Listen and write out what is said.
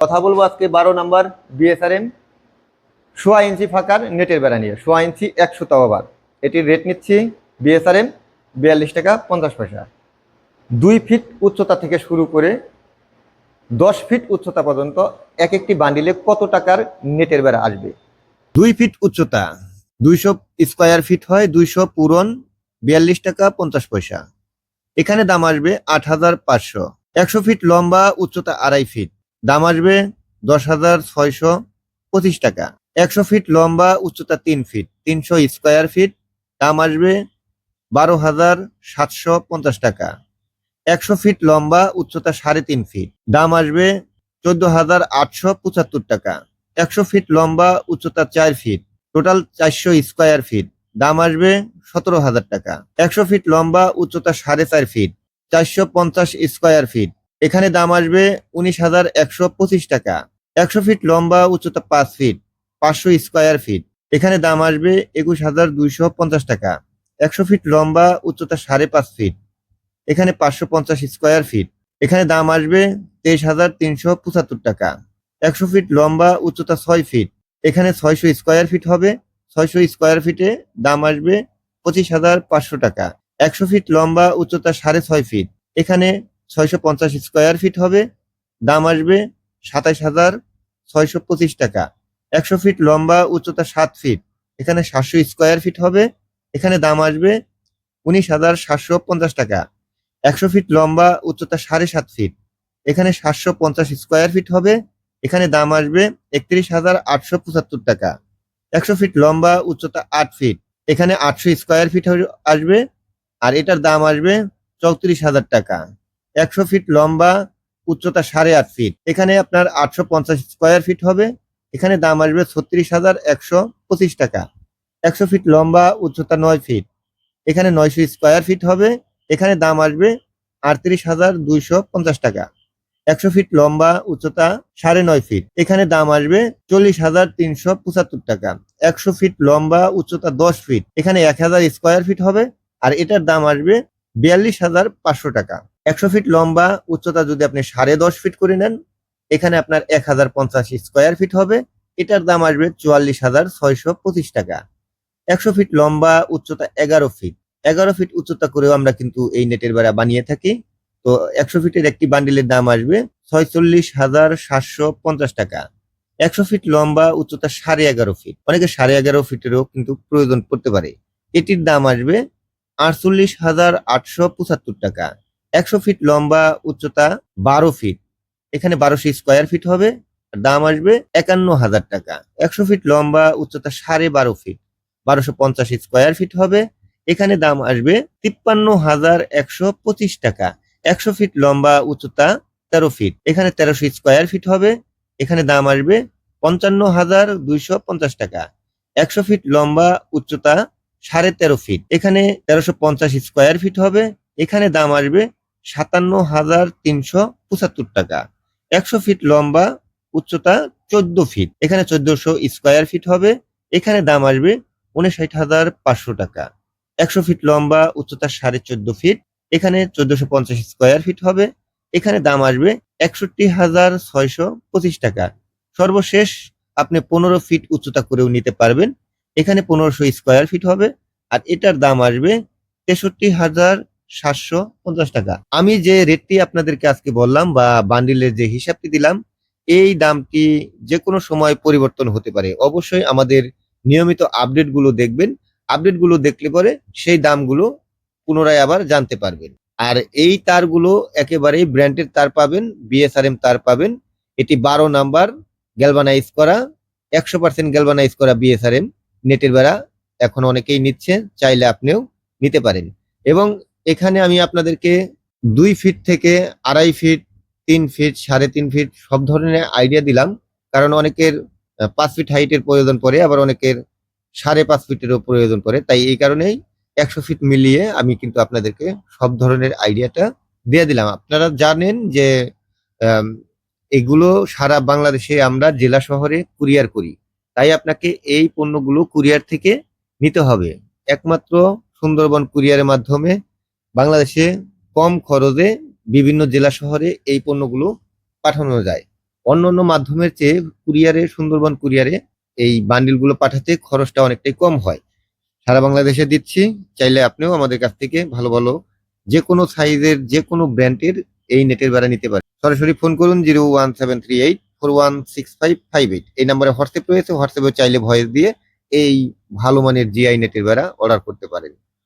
কথা বলবো আজকে 12 নম্বর বিএসআরএম 1.5 ইঞ্চি ফাঁকার নেটের বেড়া নিয়ে। 1.5 ইঞ্চি 100 ওভার। এটির রেট নিচ্ছি বিএসআরএম 42 টাকা 50 পয়সা। 2 ফিট উচ্চতা থেকে শুরু করে 10 ফিট উচ্চতা পর্যন্ত এক একটি বান্ডিলে কত টাকার নেটের বেড়া আসবে? 2 ফিট উচ্চতা 200 স্কোয়ার ফিট হয়, 200 পূরণ 42 টাকা 50 পয়সা। এখানে দাম আসবে 8,500। 100 ফিট লম্বা উচ্চতা 2.5 ফিট, দাম আসবে 10,625 টাকা। 100 ফিট লম্বা উচ্চতা 3 ফিট, 300 স্কোয়ার ফিট, দাম আসবে 12,750 টাকা। 100 ফিট লম্বা উচ্চতা 3.5 ফিট, দাম আসবে 14,875 টাকা। 100 ফিট লম্বা উচ্চতা 4 ফিট, টোটাল 400 স্কোয়ার ফিট, দাম আসবে 17,000 টাকা। 100 ফিট লম্বা উচ্চতা 4.5 ফিট, 450 স্কোয়ার ফিট, এখানে দাম আসবে 19,125 টাকা। 100 ফিট লম্বা উচ্চতা 5 ফিট, 500 স্কোয়ার ফিট, এখানে দাম আসবে 21,250 টাকা। 100 ফিট লম্বা উচ্চতা 5.5 ফিট, এখানে 550 স্কোয়ার ফিট, এখানে দাম আসবে 23,375 টাকা। 100 ফিট লম্বা উচ্চতা 6 ফিট, এখানে 600 স্কোয়ার ফিট হবে, 600 স্কোয়ার ফিটে দাম আসবে 25,500 টাকা। 100 ফিট লম্বা উচ্চতা 6.5 ফিট, এখানে 650 স্কোয়ার ফিট হবে, দাম আসবে 27,625 টাকা। 100 ফিট লম্বা উচ্চতা 7 ফিট, এখানে 700 স্কোয়ার ফিট হবে, এখানে দাম আসবে 19,750 টাকা। 100 ফিট লম্বা উচ্চতা 7.5 ফিট, এখানে 750 স্কোয়ার ফিট হবে, এখানে দাম আসবে 31,875 টাকা। 100 ফিট লম্বা উচ্চতা 8 ফিট, এখানে 800 স্কোয়ার ফিট আসবে, আর এটার দাম আসবে 34,000 টাকা। 100 ফিট লম্বা উচ্চতা 8.5 ফিট, এখানে আপনার 850 স্কোয়ার ফিট হবে, এখানে দাম আসবে 36,125 টাকা। 100 ফিট লম্বা উচ্চতা 9 ফিট, এখানে 900 স্কোয়ার ফিট হবে, এখানে দাম আসবে 38,250 টাকা। 100 ফিট লম্বা উচ্চতা 9.5 ফিট, এখানে দাম আসবে 40,375 টাকা। 100 ফিট লম্বা উচ্চতা 10 ফিট, এখানে 1,000 স্কোয়ার ফিট হবে, আর এটার দাম আসবে 42,500 টাকা। 100 ফিট লম্বা উচ্চতা যদি আপনি 10.5 ফিট করে নেন, এখানে আপনার 1,050 স্কোয়ার ফিট হবে, এটার দাম আসবে 44,625 টাকা। 100 ফিট লম্বা উচ্চতা 11 ফিট, 11 ফিট উচ্চতা করেও আমরা কিন্তু এই নেটের বেড়া বানিয়ে থাকি। তো 100 ফিটের একটি বান্ডিলের দাম আসবে 46,750 টাকা। 100 ফিট লম্বা উচ্চতা 11.5 ফিট, অনেকে 11.5 ফিটেরও কিন্তু প্রয়োজন পড়তে পারে, এটির দাম আসবে 48,875 টাকা। 100 ফিট লম্বা উচ্চতা 12 ফিট, এখানে 1200 স্কোয়ার ফিট হবে, দাম আসবে 51,000 টাকা। 100 ফিট লম্বা উচ্চতা 12.5 ফিট, 1250 স্কোয়ার ফিট হবে, এখানে দাম আসবে 53,125 টাকা। 100 ফিট লম্বা উচ্চতা 13 ফিট, এখানে 1300 স্কোয়ার ফিট হবে, এখানে দাম আসবে 55,250 টাকা। 100 ফিট লম্বা উচ্চতা 13.5 ফিট, এখানে 1350 স্কোয়ার ফিট হবে, এখানে দাম আসবে 57,375 টাকা। 100 ফিট লম্বা উচ্চতা 14 ফিট, এখানে 1400 স্কোয়ার ফিট হবে, এখানে দাম আসবে 59,500 টাকা। 100 ফিট লম্বা উচ্চতা 14.5 ফিট, এখানে 1450 স্কোয়ার ফিট হবে, এখানে দাম আসবে 61,625 টাকা। সর্বশেষ আপনি 15 ফিট উচ্চতা করেও নিতে পারবেন, এখানে 1500 স্কোয়ার ফিট হবে, আর এটার দাম আসবে 63,750 টাকা। আমি যে রেটটি আপনাদেরকে আজকে বললাম বা বান্ডিলের যে হিসাবটি দিলাম, এই দামটি যে কোনো সময় পরিবর্তন হতে পারে। অবশ্যই আমাদের নিয়মিত আপডেটগুলো দেখবেন, আপডেটগুলো দেখলে পরে সেই দামগুলো পুনরায় আবার জানতে পারবেন। আর এই তারগুলো একেবারেই ব্র্যান্ডের তার পাবেন, বিএসআরএম তার পাবেন। এটি 12 নাম্বার গ্যালভানাইজ করা, 100% গ্যালভানাইজ করা বিএসআরএম নেটের বেড়া এখন অনেকেই নিচ্ছে, চাইলে আপনিও নিতে পারেন। এবং এখানে আমি আপনাদেরকে 2 ফিট থেকে 2.5 ফিট, 3 ফিট, 3.5 ফিট সব ধরনের আইডিয়া দিলাম, কারণ অনেকের 5 ফিট হাইটের প্রয়োজন পড়ে, আবার অনেকের 5.5 ফিটেরও প্রয়োজন পড়ে, তাই এই কারণেই 100 ফিট মিলিয়ে আমি কিন্তু আপনাদেরকে সব ধরনের আইডিয়াটা দিয়ে দিলাম। আপনারা জানেন যে আম, এগুলো সারা বাংলাদেশে আমরা জেলা শহরে কুরিয়ার করি, তাই আপনাকে এই পণ্যগুলো কুরিয়ার থেকে নিতে হবে। একমাত্র সুন্দরবন কুরিয়ারের মাধ্যমে বাংলাদেশে কম খরচে বিভিন্ন জেলা শহরে এই পণ্যগুলো পাঠানো যায়। অন্যান্য মাধ্যমের চেয়ে কুরিয়ারে, সুন্দরবন কুরিয়ারে এই বান্ডিলগুলো পাঠাতে খরচটা অনেকটাই কম হয়। সারা বাংলাদেশে দিচ্ছি, চাইলে আপনিও আমাদের কাছ থেকে ভালো ভালো যে কোনো সাইজের যে কোনো ব্র্যান্ডের এই নেটের বেড়া নিতে পারেন। সরাসরি ফোন করুন 01738416558। এই নাম্বারে হোয়াটসঅ্যাপ রয়েছে, হোয়াটসঅ্যাপে চাইলে ভয়েস দিয়ে এই ভালো মানের জিআই নেটের বেড়া অর্ডার করতে পারেন।